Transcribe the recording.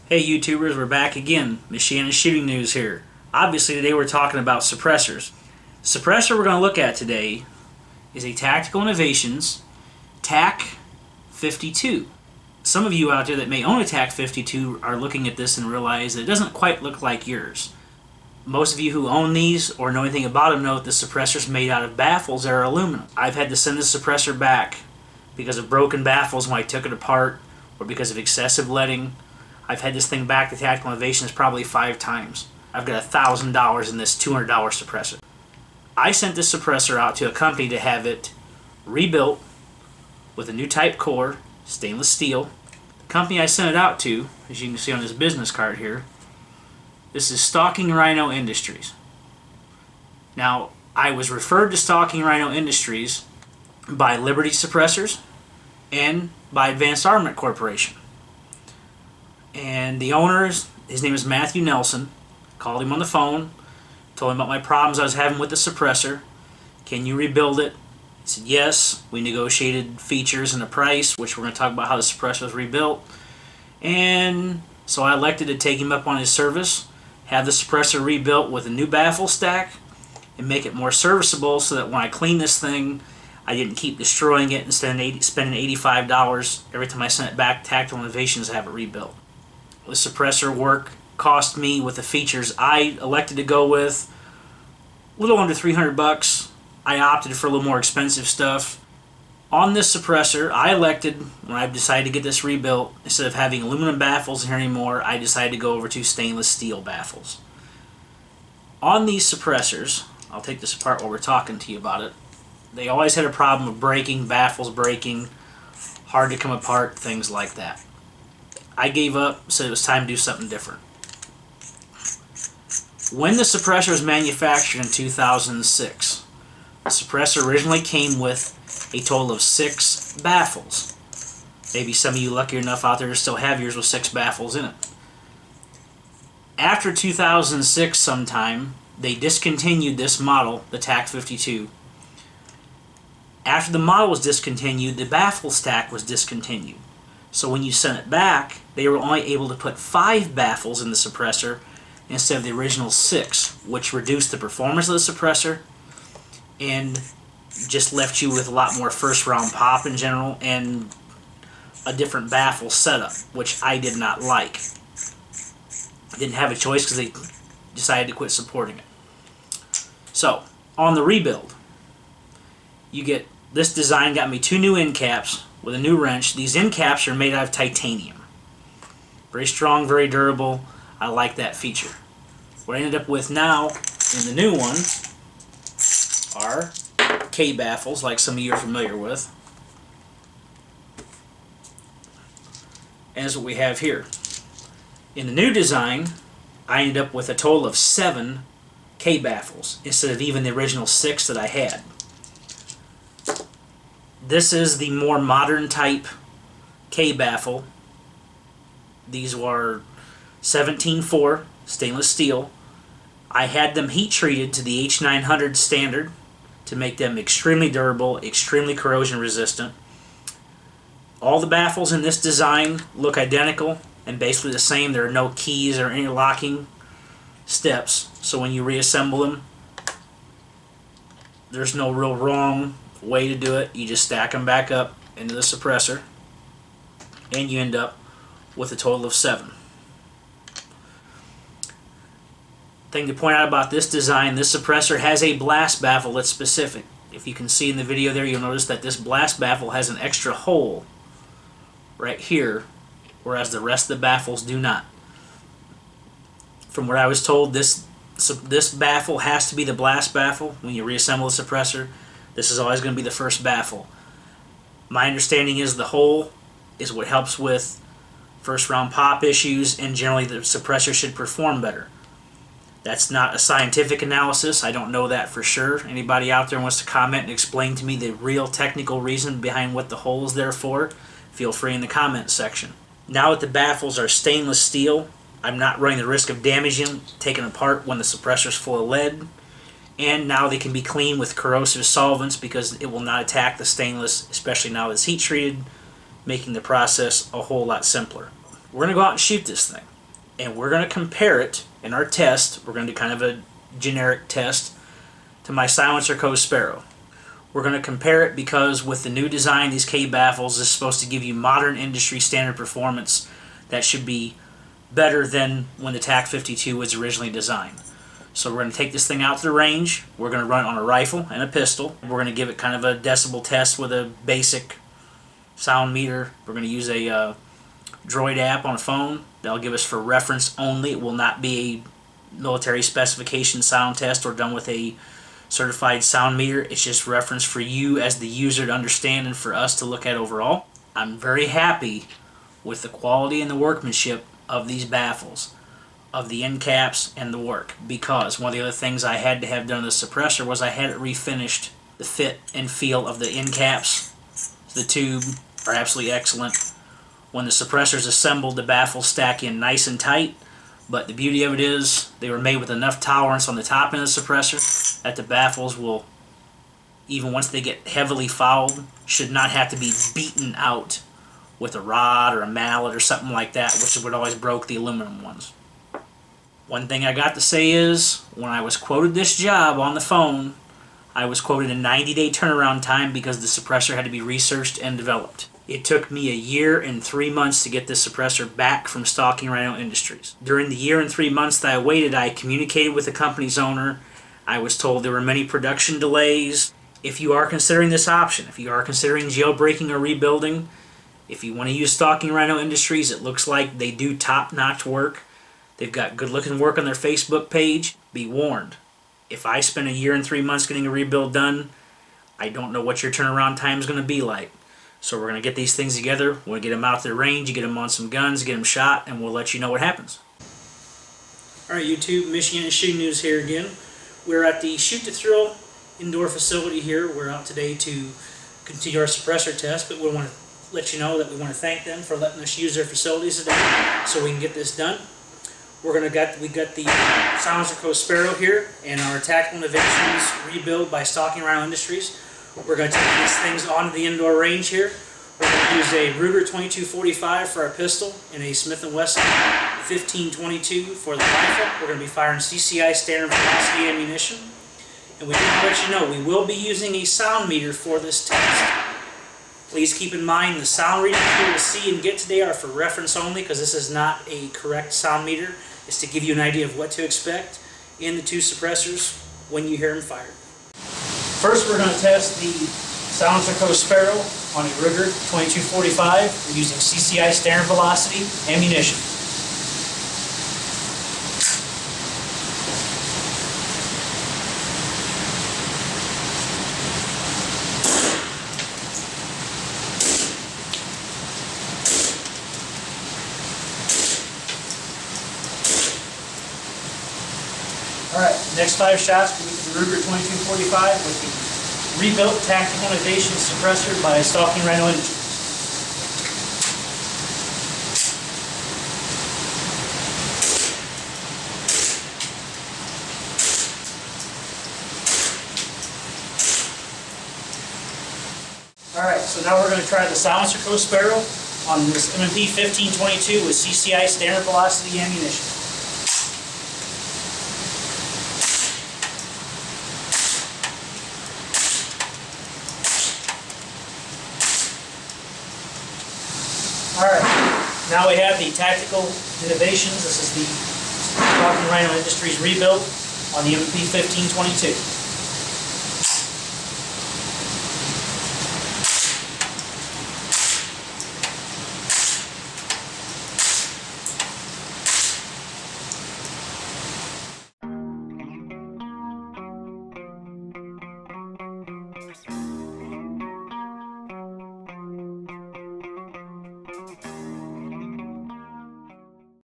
Hey YouTubers, we're back again. Miss Shannon's Shooting News here. Obviously today we're talking about suppressors. The suppressor we're going to look at today is a Tactical Innovations TAC 52. Some of you out there that may own a TAC 52 are looking at this and realize that it doesn't quite look like yours. Most of you who own these or know anything about them know that the suppressor is made out of baffles that are aluminum. I've had to send the suppressor back because of broken baffles when I took it apart or because of excessive leading. I've had this thing back to Tactical Innovations probably 5 times. I've got $1,000 in this $200 suppressor. I sent this suppressor out to a company to have it rebuilt with a new type core, stainless steel. The company I sent it out to, as you can see on this business card here, this is Stalking Rhino Industries. Now, I was referred to Stalking Rhino Industries by Liberty Suppressors and by Advanced Armament Corporation. And the owner, his name is Matthew Nelson, called him on the phone, told him about my problems I was having with the suppressor. Can you rebuild it? He said yes. We negotiated features and a price, which we're going to talk about how the suppressor was rebuilt. And so I elected to take him up on his service, have the suppressor rebuilt with a new baffle stack, and make it more serviceable so that when I clean this thing, I didn't keep destroying it instead of spending $85 every time I sent it back to Tactical Innovations to have it rebuilt. The suppressor work cost me, with the features I elected to go with, a little under $300. I opted for a little more expensive stuff. On this suppressor, I elected, when I decided to get this rebuilt, instead of having aluminum baffles in here anymore, I decided to go over to stainless steel baffles. On these suppressors, I'll take this apart while we're talking to you about it, they always had a problem of breaking, baffles breaking, hard to come apart, things like that. I gave up, said it was time to do something different. When the suppressor was manufactured in 2006, the suppressor originally came with a total of 6 baffles. Maybe some of you lucky enough out there to still have yours with 6 baffles in it. After 2006 sometime, they discontinued this model, the TAC 52. After the model was discontinued, the baffle stack was discontinued. So when you sent it back, they were only able to put 5 baffles in the suppressor instead of the original 6, which reduced the performance of the suppressor and just left you with a lot more first round pop in general and a different baffle setup, which I did not like. I didn't have a choice because they decided to quit supporting it. So, on the rebuild, you get, this design got me 2 new end caps with a new wrench. These end caps are made out of titanium. Very strong, very durable. I like that feature. What I ended up with now in the new one are K baffles, like some of you are familiar with. And that's what we have here. In the new design, I ended up with a total of 7 K baffles instead of even the original 6 that I had. This is the more modern type K baffle. These were 17.4 stainless steel. I had them heat treated to the H900 standard to make them extremely durable, extremely corrosion resistant. All the baffles in this design look identical and basically the same. There are no keys or interlocking steps, so when you reassemble them, there's no real wrong way to do it. You just stack them back up into the suppressor and you end up with a total of 7. Thing to point out about this design, this suppressor has a blast baffle that's specific. If you can see in the video there, you'll notice that this blast baffle has an extra hole right here, whereas the rest of the baffles do not. From what I was told, this baffle has to be the blast baffle. When you reassemble the suppressor, this is always going to be the first baffle. My understanding is the hole is what helps with first round pop issues, and generally the suppressor should perform better. That's not a scientific analysis. I don't know that for sure. Anybody out there wants to comment and explain to me the real technical reason behind what the hole is there for, feel free in the comment section. Now that the baffles are stainless steel, I'm not running the risk of damaging them, taking apart when the suppressor is full of lead. And now they can be cleaned with corrosive solvents because it will not attack the stainless, especially now that it's heat treated, making the process a whole lot simpler. We're going to go out and shoot this thing. and we're going to compare it in our test. We're going to do kind of a generic test to my Silencerco Sparrow. We're going to compare it because with the new design, these K-Baffles is supposed to give you modern industry standard performance that should be better than when the TAC 52 was originally designed. So we're going to take this thing out to the range. We're going to run it on a rifle and a pistol. We're going to give it kind of a decibel test with a basic sound meter. We're going to use a Droid app on a phone. That'll give us for reference only. It will not be a military specification sound test or done with a certified sound meter. It's just reference for you as the user to understand and for us to look at overall. I'm very happy with the quality and the workmanship of these baffles, of the end caps and the work, because one of the other things I had to have done to the suppressor was I had it refinished. The fit and feel of the end caps, the tube, are absolutely excellent. When the suppressor's assembled, the baffles stack in nice and tight, but the beauty of it is they were made with enough tolerance on the top end of the suppressor that the baffles will, even once they get heavily fouled, should not have to be beaten out with a rod or a mallet or something like that, which would always broke the aluminum ones. One thing I got to say is, when I was quoted this job on the phone, I was quoted a 90-day turnaround time because the suppressor had to be researched and developed. It took me a year and 3 months to get this suppressor back from Stalking Rhino Industries. During the year and 3 months that I waited, I communicated with the company's owner. I was told there were many production delays. If you are considering this option, if you are considering jailbreaking or rebuilding, if you want to use Stalking Rhino Industries, it looks like they do top-notch work. They've got good-looking work on their Facebook page. Be warned, if I spend a year and 3 months getting a rebuild done, I don't know what your turnaround time is going to be like. So we're going to get these things together. We'll get them out to the range, get them on some guns, get them shot, and we'll let you know what happens. Alright YouTube, Michigan Shooting News here again. We're at the Shoot to Thrill indoor facility here. We're out today to continue our suppressor test, but we want to let you know that we want to thank them for letting us use their facilities today so we can get this done. We got the Silencerco Sparrow here and our Tactical Innovations rebuild by Stalking Rhino Industries. We're going to take these things onto the indoor range here. We're going to use a Ruger 2245 for our pistol and a Smith & Wesson 1522 for the rifle. We're going to be firing CCI standard velocity ammunition. And we do want to let you know we will be using a sound meter for this test. Please keep in mind the sound readings you will see and get today are for reference only, because this is not a correct sound meter. It's to give you an idea of what to expect in the two suppressors when you hear them fired. First, we're going to test the Silencerco Sparrow on a Ruger 2245. We're using CCI standard velocity ammunition. Alright, next 5 shots will be the Ruger 2245 with the rebuilt Tactical Innovations suppressor by Stalking Rhino Industries. Alright, so now we're going to try the Silencerco Sparrow on this M&P 1522 with CCI standard velocity ammunition. Alright, now we have the Tactical Innovations. This is the Stalking Rhino Industries rebuild on the M&P 1522.